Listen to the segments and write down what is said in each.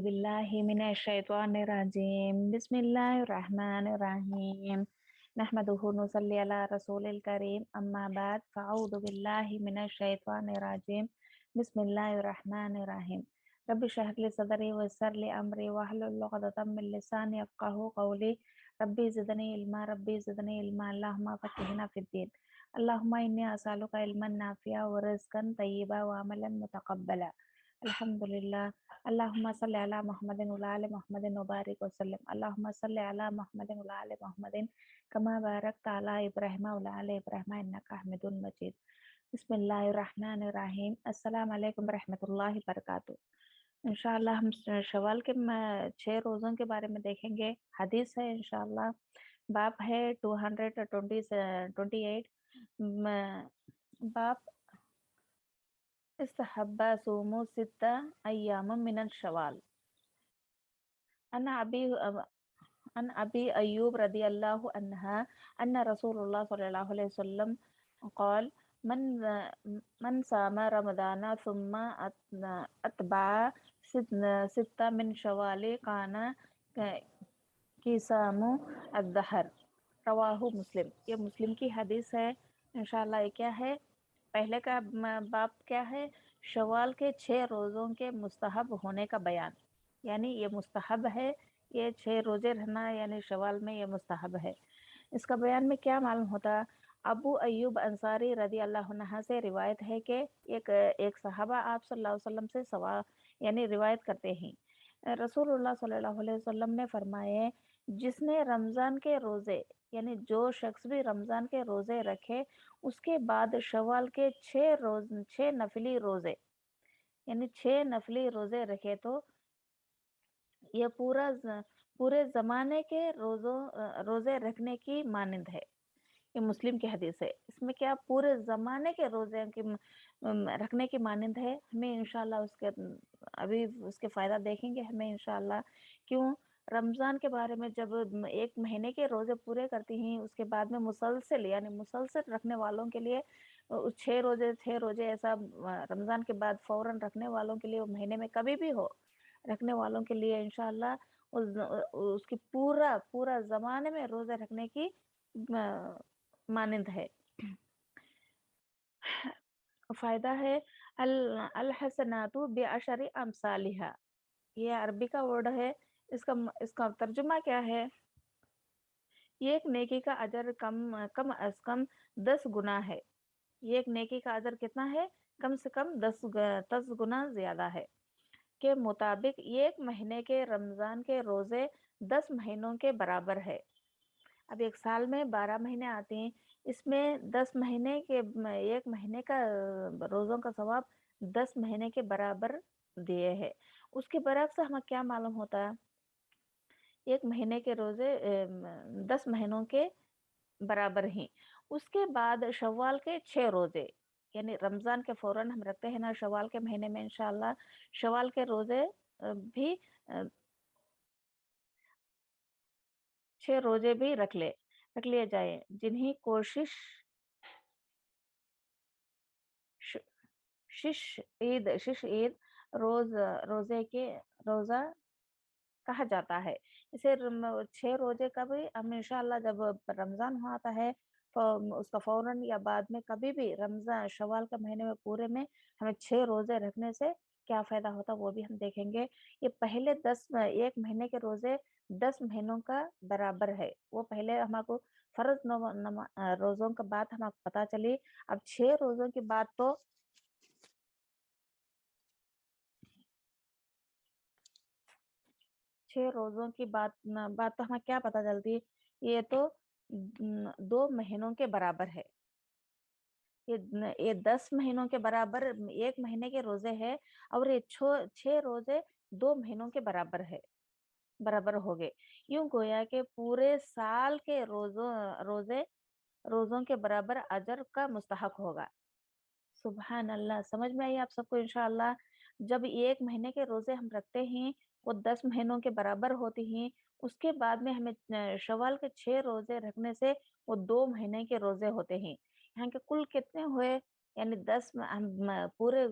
बिल्लाहि मिनश्शैत्वानिर्रजीम बिस्मिल्लाहिर्रहमानिर्रहीम नहमदुहु नुसल्ली अला रसूलिल करीम अम्मा बाद फ़अऊज़ु बिल्लाहि मिनश्शैत्वानिर्रजीम बिस्मिल्लाहिर्रहमानिर्रहीम रब्बि इश्रह ली सदरी वयस्सिर ली अमरी वहलुल उक़दतम मिन लिसानी यफ़क़हू क़ौली रब्बि ज़िदनी इल्मा अल्लाहुम्मा फ़क़्क़िहना फ़िद्दीन अल्लाहुम्मा इन्नी असअलुका इल्मन नाफ़िअ व रिज़्क़न तय्यिबा व अमलन मुतक़ब्बला अल्हम्दुलिल्लाह अल्लाहुम्मा सल्लि अला मुहम्मदिन व अला आलि मुहम्मदिन व बारिक वसल्लम अल्लाहुम्मा सल्लि अला मुहम्मदिन व अला आलि मुहम्मदिन कमा बारकता अला इब्राहीम व अला आलि इब्राहीम इन्नका हमीदुन मजीद। बिस्मिल्लाहिर्रहमानिर्रहीम। अस्सलामु अलैकुम रहमतुल्लाहि बरकातुहू। इंशाअल्लाह हम शवाल के 6 रोज़ों के बारे में देखेंगे। हदीस है इंशाअल्लाह, बाप है 228। बाप इस्तहब्बा सूमू सित्ता अय्याम मिनल शवाल। अन अबी अय्यूब रदियल्लाहु अन्हा अन्ना रसूलुल्लाह सल्लल्लाहु अलैहि वसल्लम क़ाल मन सामा रमदाना सुम्मा अतबा सित्ता मिन शवाली काना कीसामु अद्दहर। रवाहु मुस्लिम। ये मुस्लिम की हदीस है इंशाअल्लाह। ये क्या है? पहले का बाप क्या है? शवाल के 6 रोज़ों के मुस्तहब होने का बयान। यानी ये मुस्तहब है, ये 6 रोज़े रहना यानी शवाल में ये मुस्तहब है। इसका बयान में क्या मालूम होता? अबू अय्यूब अंसारी रदी अल्लाह अन्हा से रिवायत है कि एक सहाबा आप सल्लल्लाहु अलैहि वसल्लम से सवाल यानी रिवायत करते हैं, रसूलुल्लाह सल्लल्लाहु अलैहि वसल्लम ने फरमाए, जिसने रमज़ान के रोज़े यानी जो शख्स भी रमज़ान के रोज़े रखे उसके बाद शवाल के 6 नफली रोज़े यानी 6 नफली रोज़े रखे तो ये पूरे ज़माने के रोज़े रखने की मानंद है। ये मुस्लिम की हदीस है। इसमें क्या पूरे ज़माने के रोज़े की रखने की मानंद है। हमें इंशाअल्लाह अभी उसके फ़ायदा देखेंगे हमें इंशाअल्लाह। क्यों? रमज़ान के बारे में जब 1 महीने के रोज़े पूरे करती हैं उसके बाद में मुसलसल यानी मुसलसल रखने वालों के लिए 6 रोज़े ऐसा रमज़ान के बाद फ़ौरन रखने वालों के लिए, महीने में कभी भी हो रखने वालों के लिए इंशाअल्लाह उसकी पूरा ज़माने में रोज़े रखने की मानंद है। फ़ायदा है अल हसनातु बिअशरि अमसालिहा। ये अरबी का वर्ड है। इसका तर्जुमा क्या है? ये एक नेकी का अजर कम अज कम 10 गुना है। ये एक नेकी का अजर कितना है? कम से कम 10 गुना ज्यादा है। के मुताबिक ये 1 महीने के रमजान के रोजे 10 महीनों के बराबर है। अब एक साल में 12 महीने आते हैं, इसमें 10 महीने के 1 महीने का रोजों का सवाब 10 महीने के बराबर दिए है। उसके बरक्स हमें क्या मालूम होता है? 1 महीने के रोजे 10 महीनों के बराबर हैं। उसके बाद शव्वाल के 6 रोजे यानी रमजान के फौरन हम रखते हैं ना शव्वाल के महीने में इंशाअल्लाह, शव्वाल के रोजे भी 6 रोजे भी रख लिए जाए, जिन्हें कोशिश श- शिश ईद रोजे के रोजा कहा जाता है। इसे 6 रोजे का भी हम इंशाअल्लाह जब रमजान हो आता है उसका फौरन या बाद में कभी भी रमजान शवाल के महीने में पूरे में हमें 6 रोजे रखने से क्या फायदा होता वो भी हम देखेंगे। ये पहले 1 महीने के रोजे 10 महीनों का बराबर है। वो पहले हमको फर्ज रोजों का बात हमको पता चली। अब 6 रोजों की बात तो 6 रोजों की बात तो हमें क्या पता चलती? ये तो 2 महीनों के बराबर है। ये 10 महीनों के बराबर 1 महीने के रोजे है और ये 6 रोजे 2 महीनों के बराबर है, बराबर हो गए। यूं गोया के पूरे साल के रोजों के बराबर अजर का मुस्तहक होगा। सुबहान अल्लाह। समझ में आई आप सबको इंशाअल्लाह? जब 1 महीने के रोजे हम रखते हैं वो 10 महीनों के बराबर होती हैं। उसके बाद में हमें शवाल के 6 रोजे रखने से वो 2 महीने के रोजे होते हैं। यहाँ के कुल कितने हुए? यानी 10 पूरे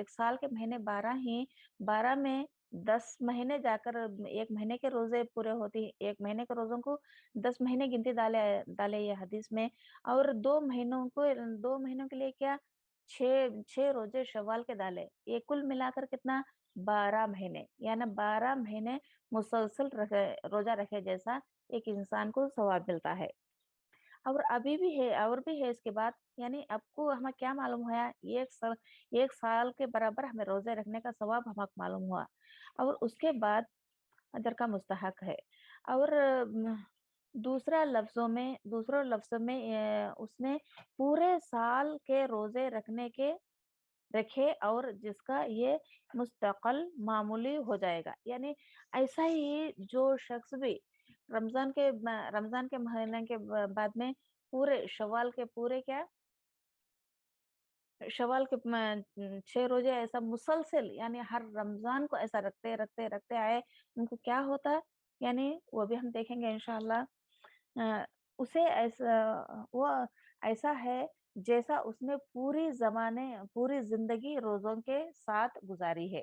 एक साल के महीने 12 हैं। 12 में 10 महीने जाकर 1 महीने के रोजे पूरे होती है। 1 महीने के रोजों को 10 महीने गिनती डाले डाले ये हदीस में। और 2 महीनों के लिए क्या, 6 रोजे शव्वाल के डाले। ये कुल मिलाकर कितना, 12 महीने, यानी 12 महीने मुसलसल रखे, रोजा रखे जैसा एक इंसान को सवाब मिलता है। और अभी भी है, और भी है इसके बाद। यानी आपको हमें क्या मालूम हुआ, 1 साल के बराबर हमें रोजे रखने का सवाब हमें मालूम हुआ। और उसके बाद अजर का मुस्तहक है। और दूसरों लफ्जों में उसने पूरे साल के रोजे रखे, और जिसका ये मुस्तकल मामूली हो जाएगा। यानी ऐसा ही जो शख्स भी रमजान के महीने के बाद में पूरे शवाल के 6 रोजे ऐसा मुसलसल, यानी हर रमजान को ऐसा रखते रखते रखते आए, उनको क्या होता है, यानी वो भी हम देखेंगे इंशाअल्लाह। उसे ऐसा वो ऐसा है जैसा उसने पूरी जिंदगी रोजों के साथ गुजारी है।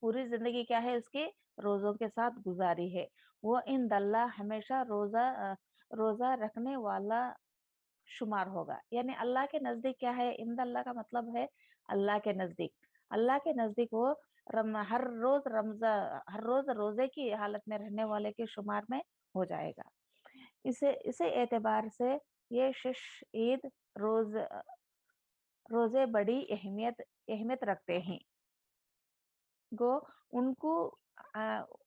पूरी जिंदगी क्या है उसकी, रोजों के साथ गुजारी है। वो इन दल्ला हमेशा रोजा रखने वाला शुमार होगा। यानी अल्लाह के नजदीक क्या है, इन अल्लाह का मतलब है अल्लाह के नजदीक। अल्लाह के नजदीक वो हर रोज रोजे की हालत में रहने वाले के शुमार में हो जाएगा। इसे इसे एतबार से ये शिश ईद रोज रोजे बड़ी अहमियत रखते हैं। गो उनको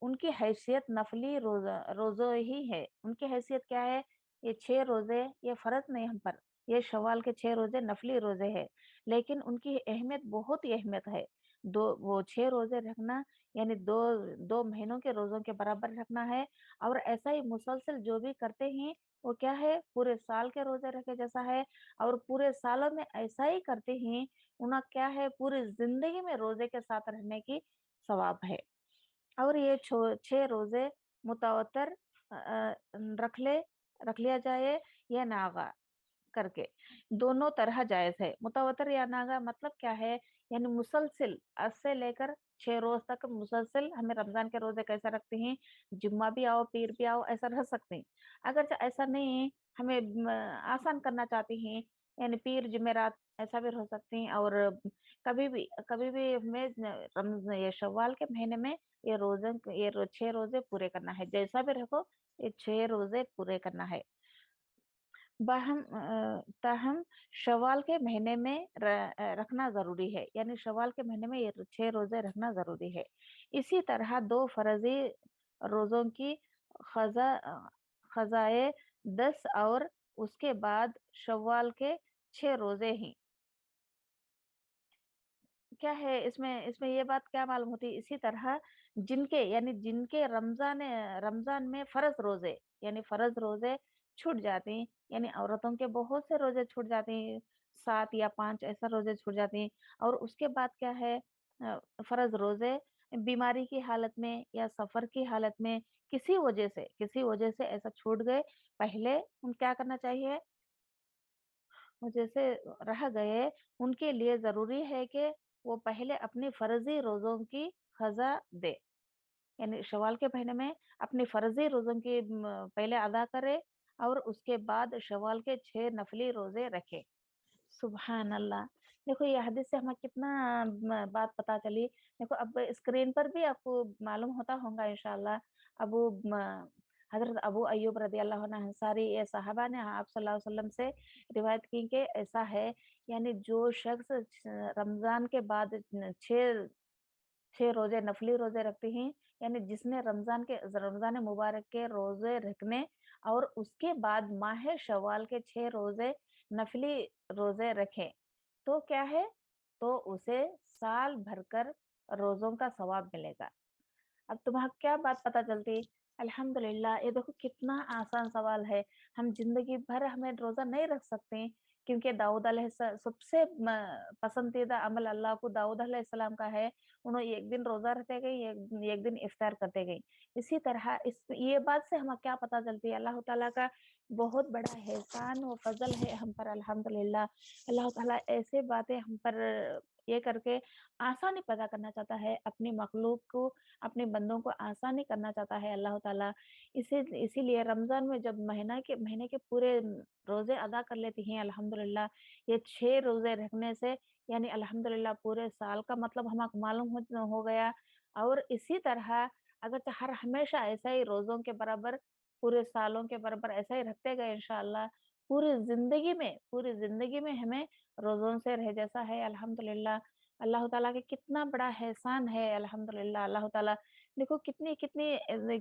उनकी हैसियत नफली रोजो ही है। उनकी हैसियत क्या है, ये 6 रोजे, ये फर्ज नहीं हम पर, ये शवाल के 6 रोजे नफली रोजे है। लेकिन उनकी अहमियत, बहुत ही अहमियत है। वो 6 रोजे रखना, यानी दो दो महीनों के रोजों के बराबर रखना है। और ऐसा ही मुसलसल जो भी करते हैं, वो क्या है, पूरे साल के रोजे रखे जैसा है। और पूरे सालों में ऐसा ही करते हैं, उन्हें क्या है, पूरी जिंदगी में रोजे के साथ रहने की सवाब है। और ये 6 रोजे मुतवतर रख लिया जाए या नागा करके, दोनों तरह जायज है। मुतवतर या नागा मतलब क्या है, यानी मुसलसिल, आज से लेकर 6 रोज तक मुसलसिल हमें रमजान के रोजे कैसे रखते हैं, जुम्मा भी आओ पीर भी आओ ऐसा रह सकते हैं। अगर ऐसा नहीं है, हमें आसान करना चाहते हैं, यानी पीर जुमेरात ऐसा भी रह सकते हैं। और कभी भी हमें ये शव्वाल के महीने में ये 6 रोजे पूरे करना है, जैसा भी रखो, ये 6 रोजे पूरे करना है। ताहम शवाल के महीने में रखना जरूरी है। यानी शवाल के महीने में ये 6 रोजे रखना जरूरी है। इसी तरह 2 फर्जी रोजों की खजा खजाए 10, और उसके बाद शवाल के 6 रोजे ही क्या है, इसमें इसमें ये बात क्या मालूम होती है। इसी तरह जिनके रमजान में फर्ज रोजे छूट जाते हैं, यानी औरतों के बहुत से रोजे छूट जाते हैं, 7 या 5 ऐसा रोजे छूट जाते हैं। और उसके बाद क्या है, फर्ज रोजे बीमारी की हालत में या सफर की हालत में किसी वजह से ऐसा छूट गए, पहले उन क्या करना चाहिए, जैसे रह गए, उनके लिए जरूरी है कि वो पहले अपनी फर्जी रोजों की कज़ा दे। यानी शवाल के महीने में अपनी फर्जी रोजों की पहले अदा करे, और उसके बाद शवाल के 6 नफली रोजे रखे। सुबहान अल्लाह। देखो ये हदीस से हमें कितना बात पता चली। देखो अब स्क्रीन पर भी आपको मालूम होता होगा इंशाल्लाह। अबू म, हजरत अबू अyyub रदी अल्लाह अन्हु अंसारी, ये साहबा ने आप सल्लल्लाहु अलैहि वसल्लम से रिवायत की कि ऐसा है, यानी जो शख्स रमजान के बाद छह छह रोजे नफली रोजे रखते हैं, यानी जिसने रमजान मुबारक के रोजे रखने और उसके बाद माह शवाल के 6 रोजे नफली रोजे रखे, तो क्या है, तो उसे साल भरकर रोजों का सवाब मिलेगा। अब तुम्हें क्या बात पता चलती, अल्हम्दुलिल्लाह। ये देखो कितना आसान सवाल है। हम जिंदगी भर हमें रोजा नहीं रख सकते, क्योंकि सबसे पसंदीदा अमल अल्लाह को दाऊद अलैहिस्सलाम का है। उन्होंने एक दिन रोजा रखते गए, एक दिन इफ्तार करते गए। इसी तरह ये बात से हमें क्या पता चलती है, अल्लाह ताला का बहुत बड़ा एहसान व फजल है हम पर, अल्हम्दुलिल्लाह। अल्लाह ताला ऐसे बातें हम पर یہ کر کے آسانی پیدا کرنا چاہتا ہے اپنی مخلوق کو، اپنے بندوں کو آسانی کرنا چاہتا ہے اللہ تعالیٰ۔ اسی لیے رمضان میں جب مہینے کے پورے روزے ادا کر لیتی ہیں الحمدللہ، یہ 6 روزے رکھنے سے یعنی الحمدللہ پورے سال کا مطلب ہمیں معلوم ہو گیا۔ اور اسی طرح اگر ہر ہمیشہ ایسا ہی روزوں کے برابر پورے سالوں کے برابر ایسا ہی رکھتے گئے انشاءاللہ، پوری زندگی میں ہمیں روزوں سے رہ جیسا ہے الحمدللہ۔ اللہ تعالیٰ کے کتنا بڑا احسان ہے الحمدللہ۔ اللہ تعالیٰ دیکھو کتنی کتنی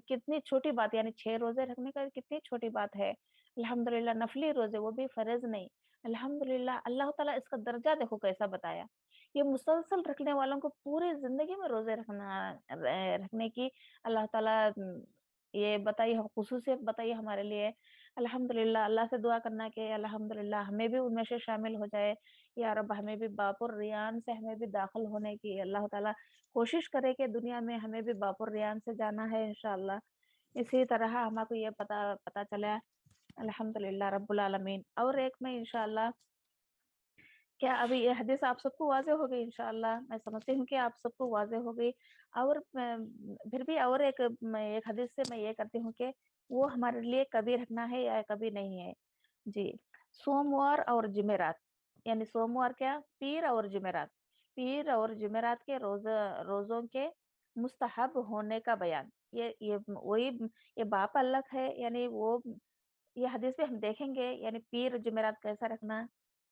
کتنی چھوٹی بات، یعنی 6 روزے رکھنے کا کتنی چھوٹی بات ہے الحمدللہ، نفلی روزے وہ بھی فرض نہیں الحمدللہ۔ اللہ تعالیٰ اس کا درجہ دیکھو کیسا بتایا، یہ مسلسل رکھنے والوں کو پوری زندگی میں روزے رکھنے کی اللہ تعالیٰ یہ بتائی، خصوصیت بتائی ہمارے لیے الحمدللہ۔ اللہ سے دعا کرنا کہ الحمدللہ ہمیں بھی ان میں سے شامل ہو جائے یا رب، ہمیں بھی باپ الریان سے ہمیں بھی داخل ہونے کی اللہ تعالیٰ کوشش کرے کہ دنیا میں ہمیں بھی باپ الریان سے جانا ہے انشاءاللہ۔ اسی طرح ہمیں کو یہ پتا چلا الحمدللہ رب العالمین۔ اور ایک میں انشاءاللہ، کیا ابھی یہ حدیث آپ سب کو واضح ہو گئی انشاءاللہ؟ میں سمجھتی ہوں کہ آپ سب کو واضح ہو گئی۔ اور پھر بھی اور ایک حدیث سے میں یہ کرتی ہوں کہ وہ ہمارے لیے کبھی رکھنا ہے یا کبھی نہیں ہے جی۔ سوموار اور جمعرات، یعنی سوموار کیا، پیر اور جمعرات، پیر اور جمعرات کے روزوں کے مستحب ہونے کا بیان۔ یہ باپ الگ ہے، یعنی وہ یہ حدیث بھی ہم دیکھیں گے، یعنی پیر جمعرات کیسا رکھنا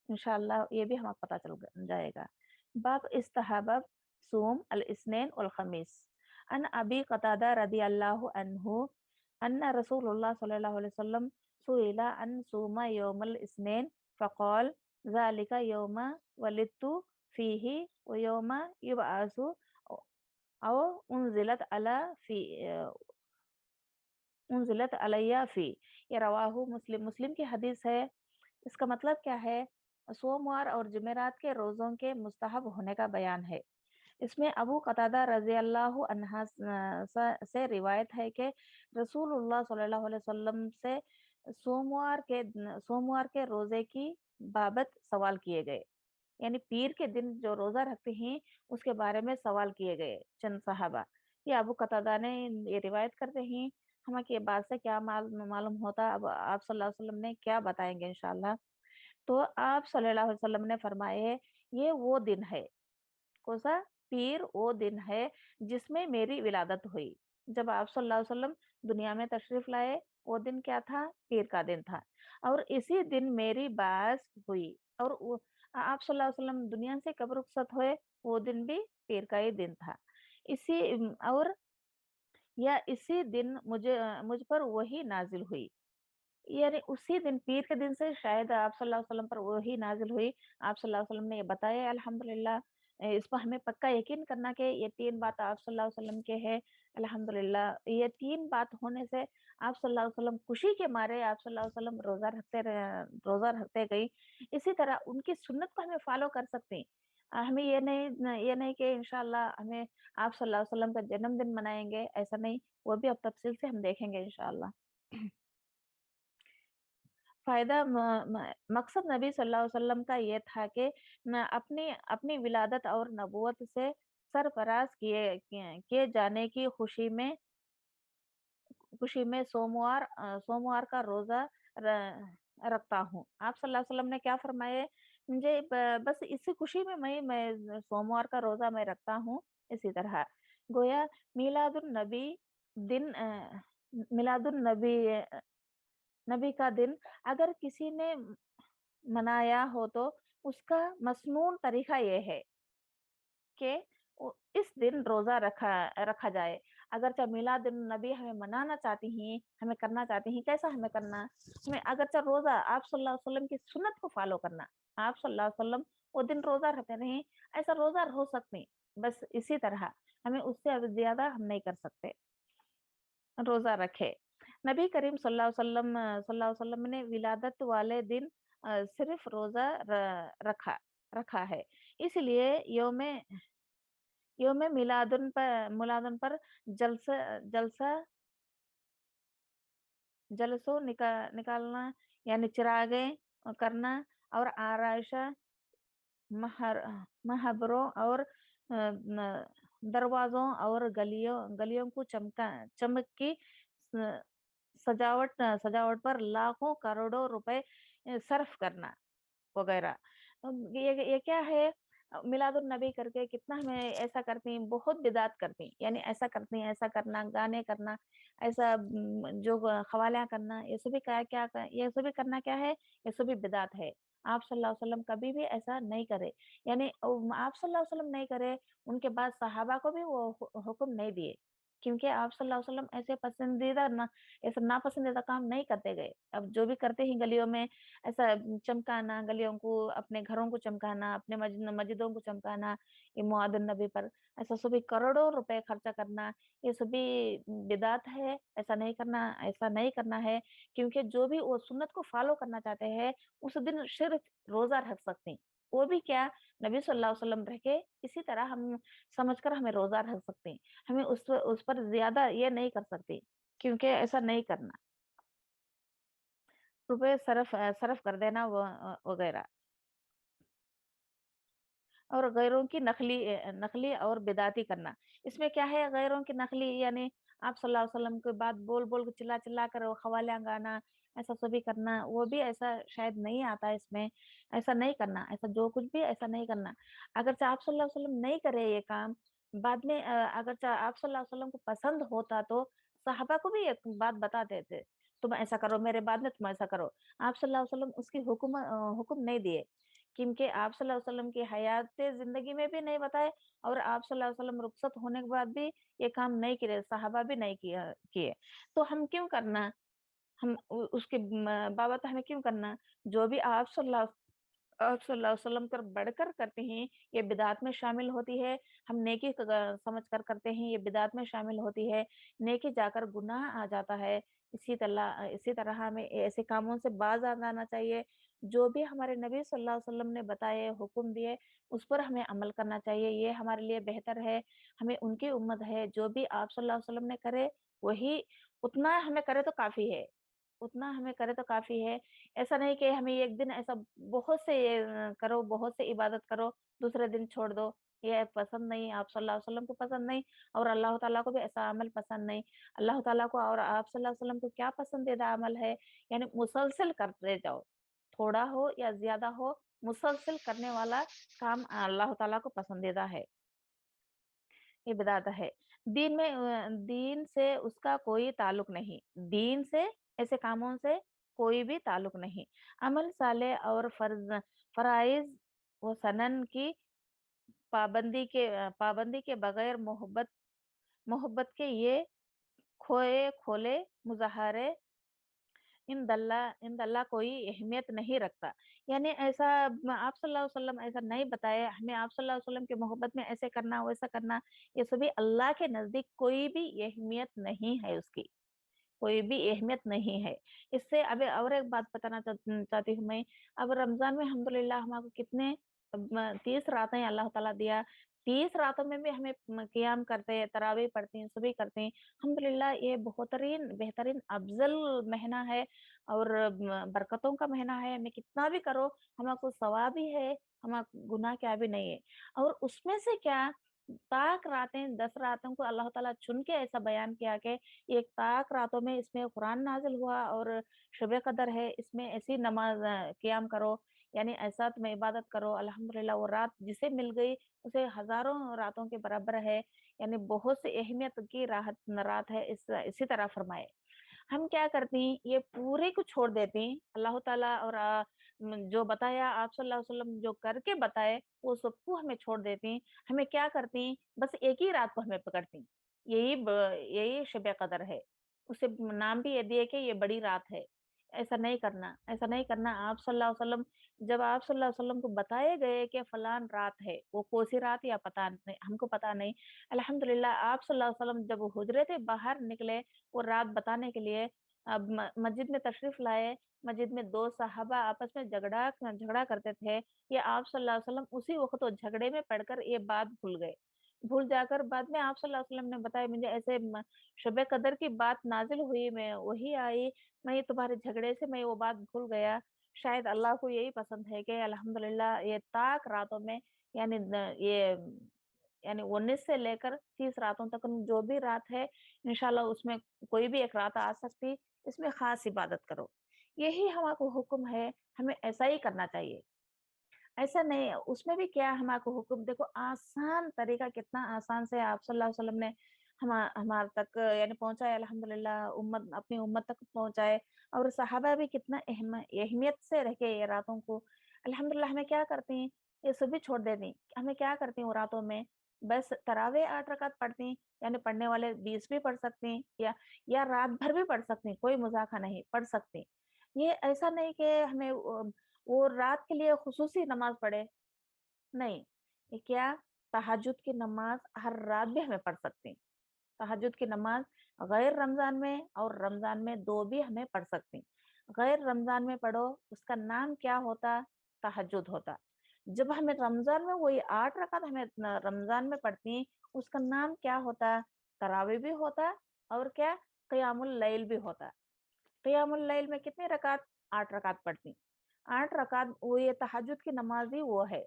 انشاءاللہ یہ بھی ہمیں پتہ چل جائے گا۔ باب استحباب صوم الاثنین والخمیس۔ ان ابی قتادہ رضی اللہ عنہ ان رسول اللہ صلی اللہ علیہ وسلم سئل ان صوم یوم الاثنین فقال ذلك یوم ولدت فیہ ویوم یبعث او انزلت علیہ فی۔ یہ رواہ مسلم کی حدیث ہے۔ اس کا مطلب کیا ہے؟ سوموار اور جمعرات کے روزوں کے مستحب ہونے کا بیان ہے۔ اس میں ابو قتادہ رضی اللہ عنہ سے روایت ہے کہ رسول اللہ صلی اللہ علیہ وسلم سے سوموار کے روزے کی بابت سوال کیے گئے، یعنی پیر کے دن جو روزہ رکھتے ہیں اس کے بارے میں سوال کیے گئے چند صحابہ۔ یہ ابو قتادہ نے یہ روایت کرتے ہیں، ہمیں کہ بات سے کیا معلوم ہوتا، اب آپ صلی اللہ علیہ وسلم نے کیا بتائیں گے انشاءاللہ۔ تو آپ صلی اللہ علیہ وسلم نے فرمائے یہ وہ دن ہے، کون سا؟ پیر وہ دن ہے جس میں میری ولادت ہوئی۔ جب آپ صلی اللہ علیہ وسلم دنیا میں تشریف لائے وہ دن کیا تھا؟ پیر کا دن تھا، اور اسی دن میری بعث ہوئی۔ اور آپ صلی اللہ علیہ وسلم دنیا سے کب رخصت ہوئے؟ وہ دن بھی پیر کا ہی دن تھا۔ اسی دن مجھ پر وہی نازل ہوئی، یعنی اسی دن پیر کے دن سے شاید آپ صلی اللہ علیہ وسلم پر وہی نازل ہوئی۔ آپ صلی اللہ علیہ وسلم نے یہ بتایا الحمدللہ۔ اس پر ہمیں پکا یقین کرنا کہ یہ 3 بات آپ صلی اللہ علیہ وسلم کے ہے الحمدللہ۔ یہ 3 بات ہونے سے آپ صلی اللہ علیہ وسلم خوشی کے مارے آپ صلی اللہ علیہ وسلم روزہ رکھتے گئی۔ اسی طرح ان کی سنت کو ہمیں فالو کر سکتے ہیں۔ ہمیں یہ نہیں کہ انشاءاللہ ہمیں آپ صلی اللہ علیہ وسلم کا جنم دن منائیں گے، ایسا نہیں، وہ بھی اب تفصیل سے ہم دیکھیں گے انشاءاللہ۔ فائدہ مقصد نبی صلی اللہ علیہ وسلم کا یہ تھا کہ اپنی ولادت اور نبوت سے سرفراز کیے جانے کی خوشی میں سوموار کا روزہ رکھتا ہوں۔ آپ صلی اللہ علیہ وسلم نے کیا فرمائے؟ مجھے بس اسی خوشی میں سوموار کا روزہ میں رکھتا ہوں۔ اسی طرح گویا میلاد النبی کا دن اگر کسی نے منایا ہو تو اس کا مسنون طریقہ یہ ہے کہ اس دن روزہ رکھا جائے۔ اگرچہ میلاد النبی ہمیں منانا چاہتی ہیں، ہمیں کرنا چاہتی ہیں، کیسا ہمیں کرنا؟ ہمیں اگرچہ روزہ آپ صلی اللہ علیہ وسلم کی سنت کو فالو کرنا، آپ صلی اللہ علیہ وسلم وہ دن روزہ رکھتے رہیں، ایسا روزہ ہو سکتے، بس اسی طرح ہمیں اس سے زیادہ ہم نہیں کر سکتے، روزہ رکھے۔ نبی کریم صلی اللہ علیہ وسلم نے ولادت والے دن صرف روزہ رکھا ہے، اس لیے یوم میلادن پر جلسوں نکالنا، یعنی چراغیں کرنا اور महर महबरों और दरवाजों और गलियों गलियों को चमक की सजावट पर लाखों करोड़ों रुपए सर्फ करना वगैरह। ये क्या है, मिलादुन नबी करके कितना हमें ऐसा करती हैं, बहुत बिदात करती हैं, यानी ऐसा करती हैं, ऐसा करना, गाने करना, ऐसा जो खवालियाँ करना, ये सभी ये सभी करना क्या है, ये सभी बिदात है। आप सल्लल्लाहु अलैहि वसल्लम कभी भी ऐसा नहीं करे, यानी आप सल्लल्लाहु अलैहि वसल्लम नहीं करे, उनके बाद सहाबा को भी वो हुक्म नहीं दिए, क्योंकि आप सल्लल्लाहु अलैहि वसल्लम ऐसे पसंदीदा ना, ऐसा नापसंदीदा काम नहीं करते गए। अब जो भी करते हैं गलियों में ऐसा चमकाना, गलियों को, अपने घरों को चमकाना, अपने मस्जिदों को चमकाना, ये मुआदुन नबी पर ऐसा सभी करोड़ों रुपए खर्चा करना, ये सभी बिदात है। ऐसा नहीं करना है, क्योंकि जो भी वो सुन्नत को फॉलो करना चाहते हैं, उस दिन सिर्फ रोजा रख सकते हैं। वो भी क्या, नबी सल्लल्लाहु अलैहि वसल्लम रह के इसी तरह हम समझकर हमें रोजा रख सकते हैं। हमें उस पर ज्यादा ये नहीं कर सकते, क्योंकि ऐसा नहीं करना, रुपए सर्फ कर देना वगैरह। और गैरों की नकली और बिदाती करना, इसमें क्या है, गैरों की नकली यानी आप सल्लल्लाहु अलैहि वसल्लम के बाद बोल बोल के चिल्ला चिल्ला कर वो खवालियाँ गाना, ऐसा सभी करना, वो भी ऐसा शायद नहीं आता है इसमें। ऐसा नहीं करना, ऐसा जो कुछ भी ऐसा नहीं करना। अगर चाहे आप सल्लल्लाहु अलैहि वसल्लम नहीं करे ये काम, बाद में अगर चाहे आप सल्लल्लाहु अलैहि वसल्लम को पसंद होता तो सहाबा को भी एक बात बता देते, तुम ऐसा करो, मेरे बाद में तुम ऐसा करो। आप सल्लल्लाहु अलैहि वसल्लम उसकी हुक्म नहीं दिए, क्योंकि आप सल्लल्लाहु अलैहि वसल्लम की हयात ज़िंदगी में भी नहीं बताए, और आप सल्लल्लाहु अलैहि वसल्लम रुखसत होने के बाद भी ये काम नहीं किए, सहाबा भी नहीं किए। तो हम क्यों करना? हम उसके बाबत हमें क्यों करना? जो भी आप सल्लल्लाहु अलैहि वसल्लम कर बढ़कर करते हैं, ये बिदात में शामिल होती है। हम नेकी समझ कर करते हैं, ये बिदात में शामिल होती है। नेकी जाकर गुनाह आ जाता है। इसी तरह हमें ऐसे कामों से बाज आ जाना चाहिए। जो भी हमारे नबी सल्लल्लाहु अलैहि वसल्लम ने बताए, हुक्म दिए, उस पर हमें अमल करना चाहिए। ये हमारे लिए बेहतर है। हमें उनकी उम्मत है, जो भी आप सल्लल्लाहु अलैहि वसल्लम ने करे, वही उतना हमें करे तो काफी है। उतना हमें करे तो काफी है। ऐसा नहीं कि हमें एक दिन ऐसा बहुत से करो, बहुत से इबादत करो, दूसरे दिन छोड़ दो। ये पसंद नहीं, आप सल्लल्लाहु अलैहि वसल्लम को पसंद नहीं, और अल्लाह ताला को भी ऐसा अमल पसंद नहीं। अल्लाह ताला को और आप सल्लल्लाहु अलैहि वसल्लम को क्या पसंदीदा अमल है, यानी मुसलसल करते जाओ, थोड़ा हो या ज्यादा हो, मुसलसल करने वाला काम अल्लाह ताला को पसंदीदा है। ये बिदात है। दीन से उसका कोई ताल्लुक नहीं। दीन से, ऐसे कामों से कोई भी ताल्लुक नहीं। अमल साले और फराइज व सनन की पाबंदी के बगैर मोहब्बत के ये खोए खोले मुजाहरे इन दल्ला कोई अहमियत नहीं रखता। यानी ऐसा आप सल्लल्लाहु अलैहि वसल्लम ऐसा नहीं बताए हमें, आप सल्लल्लाहु अलैहि वसल्लम की मोहब्बत में ऐसे करना वैसा करना, ये सभी अल्लाह के नजदीक कोई भी अहमियत नहीं है उसकी, कोई भी अहमियत नहीं है। इससे अब और एक बात बताना चाहती हूँ मैं। अब रमजान में अल्हम्दुलिल्लाह हमको कितने 30 रातें अल्लाह ताला दिया। 30 रातों में भी हमें कियाम करते हैं, तरावी पढ़ते हैं, सभी करते हैं। अल्हम्दुलिल्लाह ये बेहतरीन बेहतरीन अफजल महीना है, और बरकतों का महीना है। हमें कितना भी करो, हमको सवाब ही है, हम गुनाह क्या भी नहीं है। और उसमें से क्या, ताक रातें, 10 रातों को अल्लाह ताला चुन के ऐसा बयान किया कि एक ताक रातों में इसमें कुरान नाजिल हुआ, और शब कदर है, इसमें ऐसी नमाज क़ियाम करो, यानी ऐसा तुम इबादत करो। अल्हम्दुलिल्लाह वो रात जिसे मिल गई, उसे हजारों रातों के बराबर है, यानी बहुत सी अहमियत की रात है। इसी तरह फरमाए। हम क्या करते हैं, ये पूरे को छोड़ देते हैं, अल्लाह ताला और जो बताया आप सल्लल्लाहु अलैहि वसल्लम जो करके बताए, वो सबको हमें छोड़ देते हैं। हमें क्या करते हैं, बस एक ही रात को हमें पकड़ते हैं, यही शब कदर है। उसे नाम भी ये दिए कि ये बड़ी रात है। ऐसा नहीं करना, ऐसा नहीं करना। आप सल्लल्लाहु अलैहि वसल्लम, जब आप सल्लल्लाहु अलैहि वसल्लम को बताए गए कि फलान रात है, वो कौन सी रात या पता नहीं, हमको पता नहीं। अल्हम्दुलिल्लाह आप सल्लल्लाहु अलैहि वसल्लम जब हुजरे से बाहर निकले, वो रात बताने के लिए, अब मस्जिद में तशरीफ लाए। मस्जिद में दो साहबा आपस में झगड़ा झगड़ा करते थे। ये आप सल्लल्लाहु अलैहि वसल्लम उसी वक्त वो झगड़े में पड़कर ये बात भूल गए। भूल जाकर बाद में आप सल्लल्लाहु अलैहि वसल्लम ने बताया, मुझे ऐसे शब कदर की बात नाजिल हुई, मैं वही आई, मैं ये तुम्हारे झगड़े से मैं वो बात भूल गया। शायद अल्लाह को यही पसंद है कि अल्हम्दुलिल्लाह ये ताक रातों में यानी ये यानी 19 से लेकर 30 रातों तक जो भी रात है इंशाल्लाह उसमें कोई भी एक रात आ सकती, इसमें खास इबादत करो। यही हमारा हुक्म है, हमें ऐसा ही करना चाहिए। ऐसा नहीं है, उसमें भी क्या हमको हुक्म देखो आसान तरीका कितना आसान से आप सल्लल्लाहु अलैहि वसल्लम ने हमारे तक यानी पहुँचाया अल्हम्दुलिल्लाह उम्मत अपनी उम्मत तक पहुँचाए और सहाबा भी कितना अहमियत से रह के ये रातों को अल्हम्दुलिल्लाह हमें क्या करती हैं, ये सभी छोड़ देती हैं। हमें क्या करती हैं वो रातों में बस तरावे 8 रकात पढ़ती हैं, यानी पढ़ने वाले 20 भी पढ़ सकती हैं या रात भर भी पढ़ सकती हैं, कोई मज़ाक़ा नहीं, पढ़ सकती हैं। ये ऐसा नहीं कि हमें वो रात के लिए खुसूसी नमाज़ पढ़े, नहीं। ये क्या तहज्जुद की नमाज़ हर रात भी हमें पढ़ सकते हैं। तहज्जुद की नमाज़ गैर रमज़ान में और रमज़ान में 2 भी हमें पढ़ सकते हैं। गैर रमज़ान में पढ़ो, उसका नाम क्या होता? तहज्जुद होता। जब हमें रमज़ान में वही 8 रकात हमें रमज़ान में पढ़ती हैं, उसका नाम क्या होता? तरावी भी होता और क्या क़ियामुल लैल भी होता। क़ियामुल लैल में कितनी रकात? 8 रकात पढ़ती। 8 रकात वो ये तहज्जुद की नमाज़ ही वो है।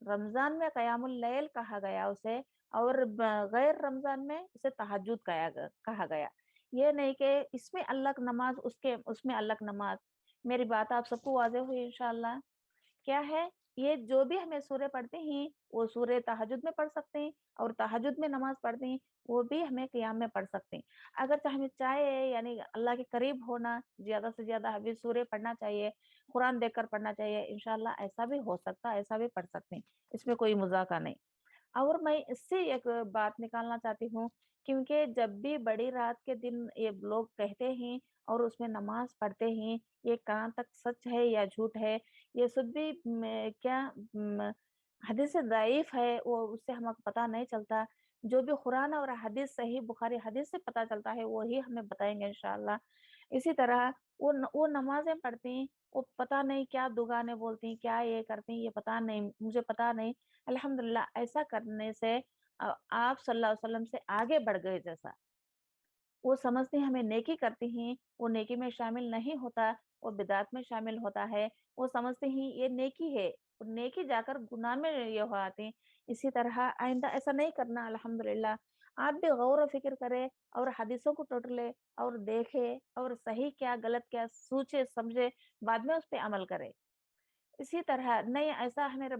रमज़ान में क़ियामुल लैल कहा गया उसे और गैर रमज़ान में उसे तहज्जुद कहा गया। ये नहीं कि इसमें अलग नमाज़ उसके उसमें अलग नमाज़। मेरी बात आप सबको वाज़ेह हुई इंशाअल्लाह। क्या है, ये जो भी हमें सूरह पढ़ते हैं, वो सूरह तहज्जुद में पढ़ सकते हैं और तहज्जुद में नमाज़ पढ़ते हैं, वो भी हमें क़ियाम में पढ़ सकते हैं। अगर हमें चाहे यानी अल्लाह के करीब होना, ज़्यादा से ज़्यादा हमें सूरह पढ़ना चाहिए, कुरान देखकर पढ़ना चाहिए, इंशाअल्लाह ऐसा भी हो सकता है, ऐसा भी पढ़ सकते हैं। इसमें कोई मज़ाक़ा नहीं। और मैं इससे एक बात निकालना चाहती हूँ, क्योंकि जब भी बड़ी रात के दिन ये लोग कहते हैं और उसमें नमाज़ पढ़ते हैं, ये कहाँ तक सच है या झूठ है, ये सब भी हदीस ज़ईफ़ है, वो उससे हमको पता नहीं चलता। जो भी कुरान और हदीस सही बुखारी हदीस से पता चलता है, वही हमें बताएँगे इंशाअल्लाह। इसी तरह वो नमाज़ें पढ़ती, वो पता नहीं क्या दुगाने बोलती, क्या ये करती, ये पता नहीं, मुझे पता नहीं। अल्हम्दुलिल्लाह ऐसा करने से आप सल्लल्लाहु अलैहि वसल्लम से आगे बढ़ गए जैसा। वो समझती हैं हमें नेकी करती हैं, वो नेकी में शामिल नहीं होता, वो बिदअत में शामिल होता है। वो समझते हैं ये नेकी है, और नेकी जाकर गुनाह में ये हो आते हैं। इसी तरह आइंदा ऐसा नहीं करना अल्हम्दुलिल्लाह। आप भी गौर व फ़िक्र करें और हदीसों को टोटले और देखें और सही क्या गलत क्या सोचे समझे, बाद में उस पे अमल करें। इसी तरह नहीं ऐसा है मेरा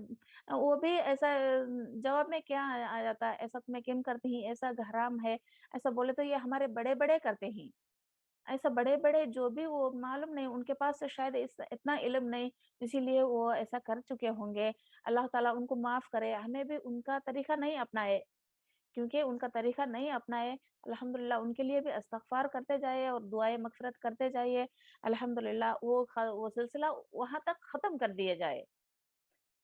वो भी ऐसा जवाब में क्या आ जाता है, ऐसा तुम्हें किन करती हैं, ऐसा हराम है, ऐसा बोले तो ये हमारे बड़े-बड़े करते हैं। ऐसा बड़े-बड़े जो भी वो मालूम नहीं उनके पास तो शायद इतना इल्म नहीं, इसीलिए वो ऐसा कर चुके होंगे। अल्लाह ताला उनको माफ़ करे, हमें भी उनका तरीका नहीं अपनाए। क्योंकि उनका तरीका नहीं अपनाए, अल्हम्दुलिल्लाह उनके लिए भी इस्तिग़फ़ार करते जाइए और दुआए मग़फ़िरत करते जाइए। अल्हम्दुलिल्लाह वो सिलसिला वहाँ तक ख़त्म कर दिया जाए।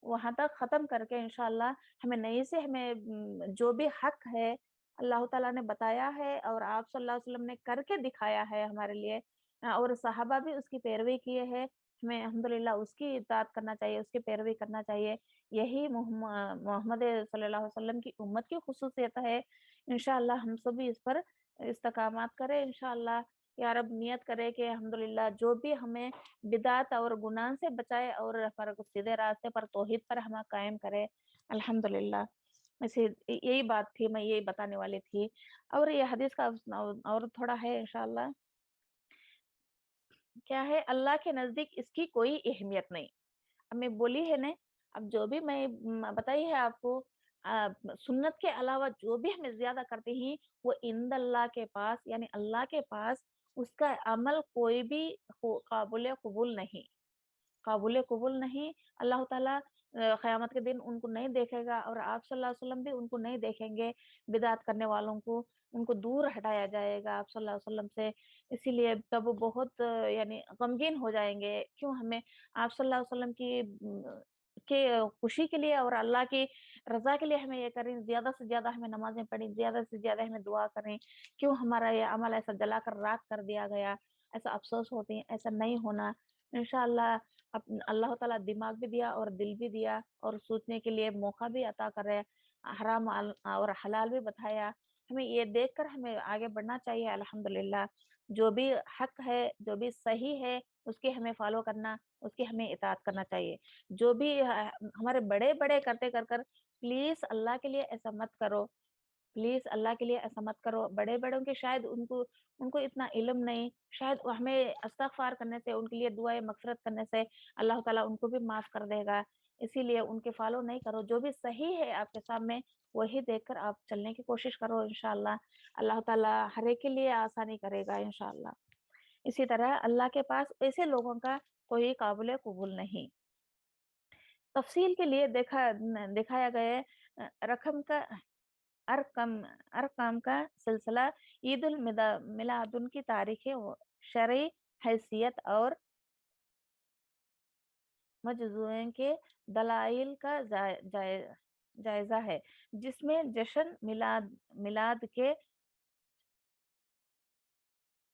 वहाँ तक ख़त्म करके इंशाअल्लाह हमें नई से हमें जो भी हक़ है, अल्लाह ताला ने बताया है और आप सल्लल्लाहु अलैहि वसल्लम ने करके दिखाया है हमारे लिए और सहाबा भी उसकी पैरवी किए हैं। हमें अल्हम्दुलिल्लाह उसकी इत्ताअत करना चाहिए, उसकी पैरवी करना चाहिए। यही मोहम्मद सल्लल्लाहु अलैहि वसल्लम की उम्मत की ख़ुसूसियत है। इंशाअल्लाह हम सभी इस पर इस्तक़ामत करें इंशाअल्लाह। या रब नियत करे कि अल्हम्दुलिल्लाह जो भी हमें बिदअत और गुनाह से बचाए और हमारे को सीधे रास्ते पर तौहीद पर हमें कायम करे। अल्हम्दुलिल्लाह। वैसे यही बात थी, मैं यही बताने वाली थी। और ये हदीस का और थोड़ा है इंशाअल्लाह। क्या है अल्लाह के नज़दीक इसकी कोई अहमियत नहीं। अब मैं बोली है ना, अब जो भी मैं बताई है आपको सुन्नत के अलावा जो भी हमें ज़्यादा करते हैं, वो इंदल्लाह के पास यानी अल्लाह के पास उसका अमल कोई भी काबिल कबूल नहीं। काबुल कबूल नहीं, अल्लाह ताला क़यामत के दिन उनको नहीं देखेगा और आप सल्लल्लाहु अलैहि वसल्लम भी उनको नहीं देखेंगे, बिदअत करने वालों को, उनको दूर हटाया जाएगा आप सल्लल्लाहु अलैहि वसल्लम से। इसीलिए तब वो बहुत यानी गमगीन हो जाएँगे, क्यों हमें आप सल्लल्लाहु अलैहि वसल्लम की के खुशी के लिए और अल्लाह की रज़ा के लिए हमें ये करें, ज़्यादा से ज़्यादा हमें नमाज़ें पढ़ें, ज़्यादा से ज़्यादा हमें दुआ करें, क्यों हमारा ये अमल ऐसा जलाकर राख कर दिया गया, ऐसा अफ़सोस होते हैं, ऐसा नहीं होना। इंशाअल्लाह अल्लाह ताला दिमाग भी दिया और दिल भी दिया और सोचने के लिए मौका भी अता करे, हराम और हलाल भी बताया। हमें ये देखकर हमें आगे बढ़ना चाहिए अल्हम्दुलिल्लाह। جو بھی حق ہے، جو بھی صحیح ہے، اس کی ہمیں فالو کرنا، اس کی ہمیں اطاعت کرنا چاہیے۔ جو بھی ہمارے بڑے بڑے کرتے کر کر پلیز اللہ کے لیے ایسا مت کرو، پلیز اللہ کے لیے ایسا مت کرو۔ بڑے بڑوں کے شاید ان کو اتنا علم نہیں، شاید ہمیں استغفار کرنے سے، ان کے لیے دعائے مغفرت کرنے سے اللہ تعالیٰ ان کو بھی معاف کر دے گا۔ اسی لیے ان کے فالو نہیں کرو، جو بھی صحیح ہے آپ کے سامنے وہی دیکھ کر آپ چلنے کی کوشش کرو، انشاءاللہ اللہ تعالیٰ ہر ایک کے لیے آسانی کرے گا انشاءاللہ۔ اسی طرح اللہ کے پاس ایسے لوگوں کا کوئی قابل قبول نہیں۔ تفصیل کے لیے دکھایا گیا رقم کا ارکام کا سلسلہ عید میلاد کی تاریخ شرعی حیثیت اور مجزوعے کے دلائل کا جائزہ ہے، جس میں جشن میلاد کے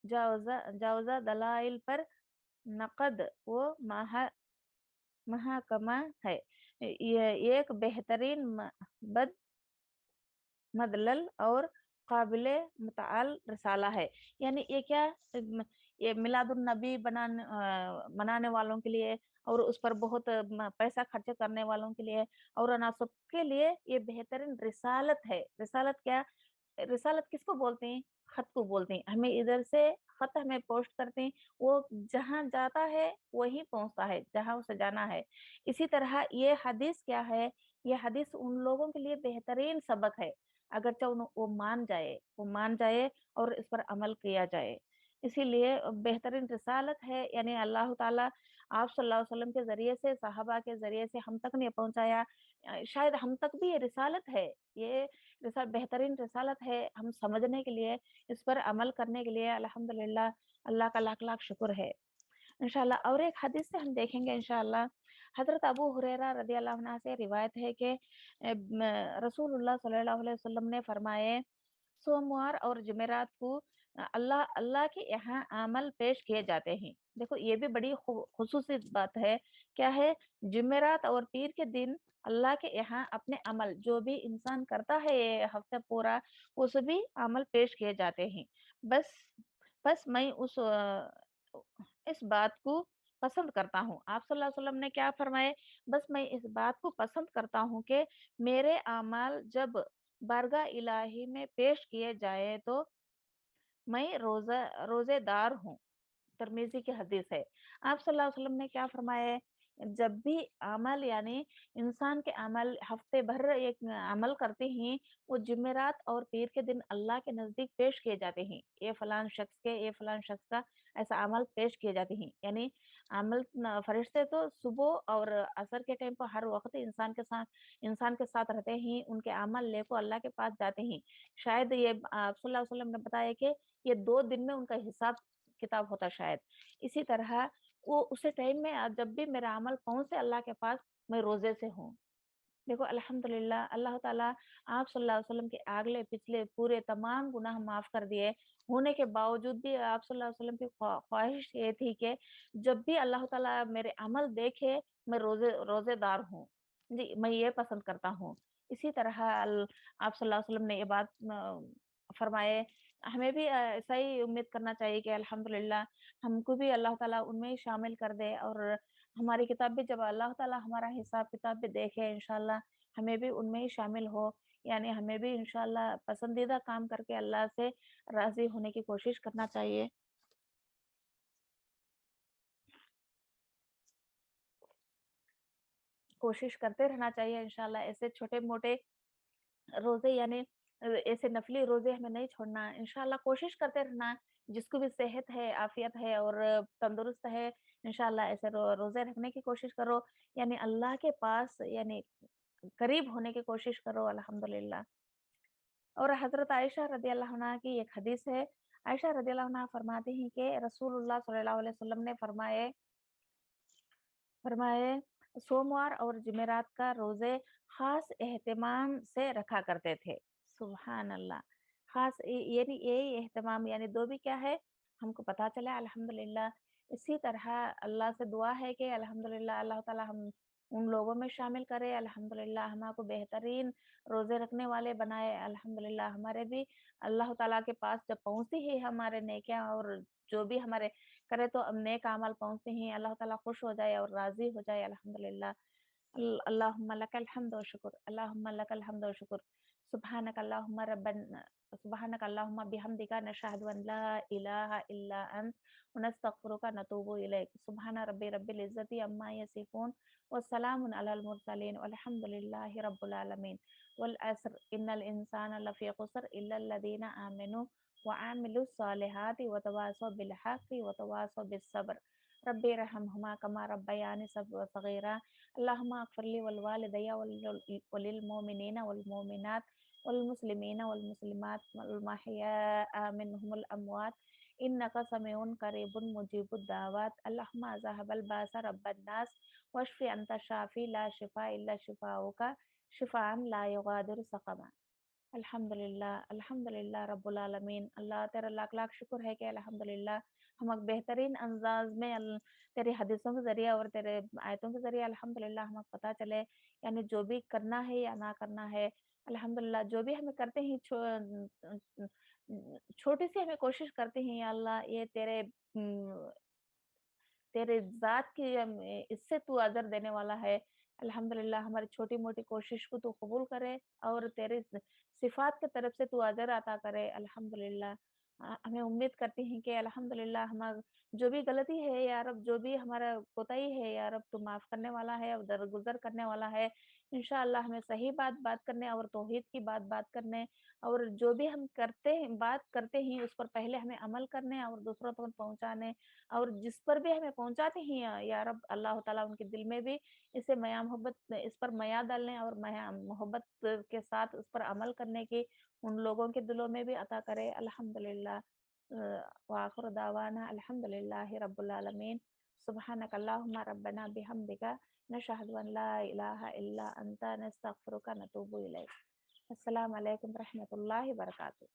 جائزہ دلائل پر نقد و محاکمہ ہے۔ یہ ایک بہترین مدلل اور قابل متعال رسالہ ہے۔ یعنی یہ کیا، یہ میلاد النبی منانے والوں کے لیے اور اس پر بہت پیسہ خرچ کرنے والوں کے لیے اور سب کے لیے یہ بہترین رسالت ہے۔ رسالت کیا، رسالت کس کو بولتے ہیں؟ خط کو بولتے ہیں۔ ہمیں ادھر سے خط ہمیں پوسٹ کرتے ہیں، وہ جہاں جاتا ہے وہیں پہنچتا ہے جہاں اسے جانا ہے۔ اسی طرح یہ حدیث کیا ہے، یہ حدیث ان لوگوں کے لیے بہترین سبق ہے، اگرچہ وہ مان جائے اور اس پر عمل کیا جائے۔ اسی لیے بہترین رسالت ہے، یعنی اللہ تعالیٰ آپ صلی اللہ علیہ وسلم کے ذریعے سے، صحابہ کے ذریعے سے ہم تک نہیں پہنچایا، شاید ہم تک بھی یہ رسالت ہے، یہ بہترین رسالت ہے ہم سمجھنے کے لیے، اس پر عمل کرنے کے لیے الحمدللہ اللہ کا لاکھ لاکھ شکر ہے انشاءاللہ۔ اور ایک حدیث سے ہم دیکھیں گے انشاءاللہ، حضرت ابو ہریرہ رضی اللہ عنہ سے روایت ہے کہ رسول اللہ صلی اللہ علیہ وسلم نے فرمائے، سوموار اور جمعرات کو اللہ کے یہاں عمل پیش کیے جاتے ہیں۔ دیکھو یہ بھی بڑی خصوصی بات ہے، کیا ہے؟ جمعرات اور پیر کے دن اللہ کے یہاں اپنے عمل جو بھی انسان کرتا ہے یہ ہفتہ پورا، وہ سبھی عمل پیش کیے جاتے ہیں۔ بس میں اس بات کو پسند کرتا ہوں، آپ صلی اللہ علیہ وسلم نے کیا فرمائے؟ بس میں اس بات کو پسند کرتا ہوں کہ میرے اعمال جب بارگاہ الہی میں پیش کیے جائے تو میں روزے دار ہوں۔ ترمذی کی حدیث ہے۔ آپ صلی اللہ علیہ وسلم نے کیا فرمایا ہے؟ جب بھی عمل، یعنی انسان کے عمل ہفتے بھر ایک عمل کرتے ہیں، وہ جمعرات اور پیر کے دن اللہ کے نزدیک پیش کیے جاتے ہیں، یہ فلان شخص کا ایسا عمل پیش کیے جاتے ہیں۔ یعنی عمل فرشتے تو صبح اور عصر کے ٹائم پر ہر وقت انسان کے ساتھ رہتے ہیں، ان کے عمل لے کو اللہ کے پاس جاتے ہیں۔ شاید یہ آپ صلی اللہ علیہ وسلم نے بتایا کہ یہ 2 دن میں ان کا حساب کتاب ہوتا شاید۔ اسی طرح وہ اسی ٹائم میں جب بھی میرا عمل پہنچے اللہ کے پاس، میں روزے سے ہوں۔ دیکھو الحمدللہ اللہ تعالیٰ آپ صلی اللہ علیہ وسلم کے اگلے پچھلے پورے تمام گناہ معاف کر دیے، ہونے کے باوجود بھی آپ صلی اللہ علیہ وسلم کی خواہش یہ تھی کہ جب بھی اللہ تعالیٰ میرے عمل دیکھے میں روزے دار ہوں، جی میں یہ پسند کرتا ہوں۔ اسی طرح آپ صلی اللہ علیہ وسلم نے یہ بات فرمائے، ہمیں بھی ایسا ہی امید کرنا چاہیے کہ الحمدللہ ہم کو بھی اللہ تعالیٰ ان میں ہی شامل کر دے، اور ہماری کتاب بھی جب اللہ تعالیٰ ہمارا حساب کتاب بھی دیکھے انشاءاللہ ہمیں بھی ان میں ہی شامل ہو، یعنی ہمیں بھی انشاءاللہ پسندیدہ کام کر کے اللہ سے راضی ہونے کی کوشش کرنا چاہیے۔ کوشش کرتے رہنا چاہیے انشاءاللہ، ایسے چھوٹے موٹے روزے، یعنی ایسے نفلی روزے ہمیں نہیں چھوڑنا، انشاءاللہ کوشش کرتے رہنا، جس کو بھی صحت ہے، عافیت ہے اور تندرست ہے، انشاءاللہ ایسے روزے رکھنے کی کوشش کرو، یعنی اللہ کے پاس یعنی قریب ہونے کی کوشش کرو الحمدللہ۔ اور حضرت عائشہ رضی اللہ عنہ کی ایک حدیث ہے، عائشہ رضی اللہ عنہ فرماتی ہیں کہ رسول اللہ صلی اللہ علیہ وسلم نے فرمائے سوموار اور جمعرات کا روزے خاص اہتمام سے رکھا کرتے تھے۔ سبحان اللہ، خاص یعنی یہی اہتمام، یعنی دو بھی کیا ہے ہم کو پتا چلا الحمدللہ۔ اسی طرح اللہ سے دعا ہے کہ الحمدللہ اللہ تعالی उन लोगों में शामिल करे। अल्हम्दुलिल्लाह हमको बेहतरीन रोज़े रखने वाले बनाए। अल्हम्दुलिल्लाह हमारे भी अल्लाह ताला के पास जब पहुँचती है हमारे नेकियाँ और जो भी हमारे करे तो नेक अमल पहुँचते हैं, अल्लाह ताला खुश हो जाए और राज़ी हो जाए अल्हम्दुलिल्लाह। अल्लाहुम्मा लकल हम्द व शुक्र, अल्लाहुम्मा लकल हम्द व शुक्र। सुब्हानक अल्लाहुम्मा रब्बना सुब्हानक अल्लाहुम्मा बिहम्दिका नशहदु अन ला इलाहा इल्ला अंत व नस्तगफिरुका व नतूबु इलैक। सुब्हाना रब्बि रब्बिल इज्जति अम्मा यसिफून व सलामुन अलल मुरसलीन वल्हम्दुलिल्लाहि रब्बिल आलमीन। वल अस्र इन्नल इंसाना लफ़ी खुस्र इल्लल लज़ीना आमनू व अमिलुस सालिहाति व तवासौ बिल हक़्क़ि व तवासौ बिस सब्र। रब्बि रहमहुमा कमा रब्बयानी सग़ीरा। अल्लाहुम्मा अग़फ़िर वल वालिदैया वलिल मोमिनीना वल मोमिनात वल मुस्लिमीना वल मुस्लिमात वल महय्या मिनहुमुल अमवात इन्नका समीउन करीबुन मुजीबुद दावत। अल्लाहुम्मा ज़हिबल बासा रब्बन नास वश्फ़ि अंता शाफ़ी ला शिफ़ा इल्ला शिफ़ाउका शिफ़ाअन ला युग़ादिरु सक़मा। अल्हम्दुलिल्लाह, अल्हम्दुलिल्लाह रब्बुल आलमीन। अल्लाह तेरा लाख लाख शुक्र है कि अल्हम्दुलिल्लाह हम एक बेहतरीन अंदाज में तेरी हदीसों के ज़रिए और तेरे आयतों के ज़रिए अल्हम्दुलिल्लाह हमें पता चले, यानी जो भी करना है या ना करना है, अल्हम्दुलिल्लाह जो भी हमें करते हैं छोटी सी हमें कोशिश करते हैं या अल्लाह ये तेरे ज़ात की इससे तू अजर देने वाला है। अल्हम्दुलिल्लाह हमारी छोटी-मोटी कोशिश को तू कबूल करे और तेरे सिफ़ात की तरफ से तू अजर अता करे। अल्हम्दुलिल्लाह हमें उम्मीद करती हैं कि अल्हम्दुलिल्लाह हम जो भी गलती है या रब, जो भी हमारा कोताही है या रब, तू माफ़ करने वाला है और दरगुज़र करने वाला है। इंशाअल्लाह हमें सही बात करने और तौहीद की बात करने और जो भी हम बात करते हैं उस पर पहले हमें अमल करने और दूसरों तक पहुँचाने और जिस पर भी हमें पहुँचाते हैं या रब अल्लाह ताला उनके दिल में भी इसे मया मोहब्बत इस पर मया डालने और मया मोहब्बत के साथ उस पर अमल करने की उन लोगों के दिलों में भी अता करे। अल्हम्दुलिल्लाह व आखिर दावाना अल्हम्दुलिल्लाहि रब्बिल आलमीन। सुब्हानक अल्लाहुम्मा रब्बना बिहम्दिका नशहदु अन ला इलाहा इल्ला अंता नस्तगफिरुका व नतूबु इलैक। अस्सलामु अलैकुम रहमतुल्लाहि व बरकातहू।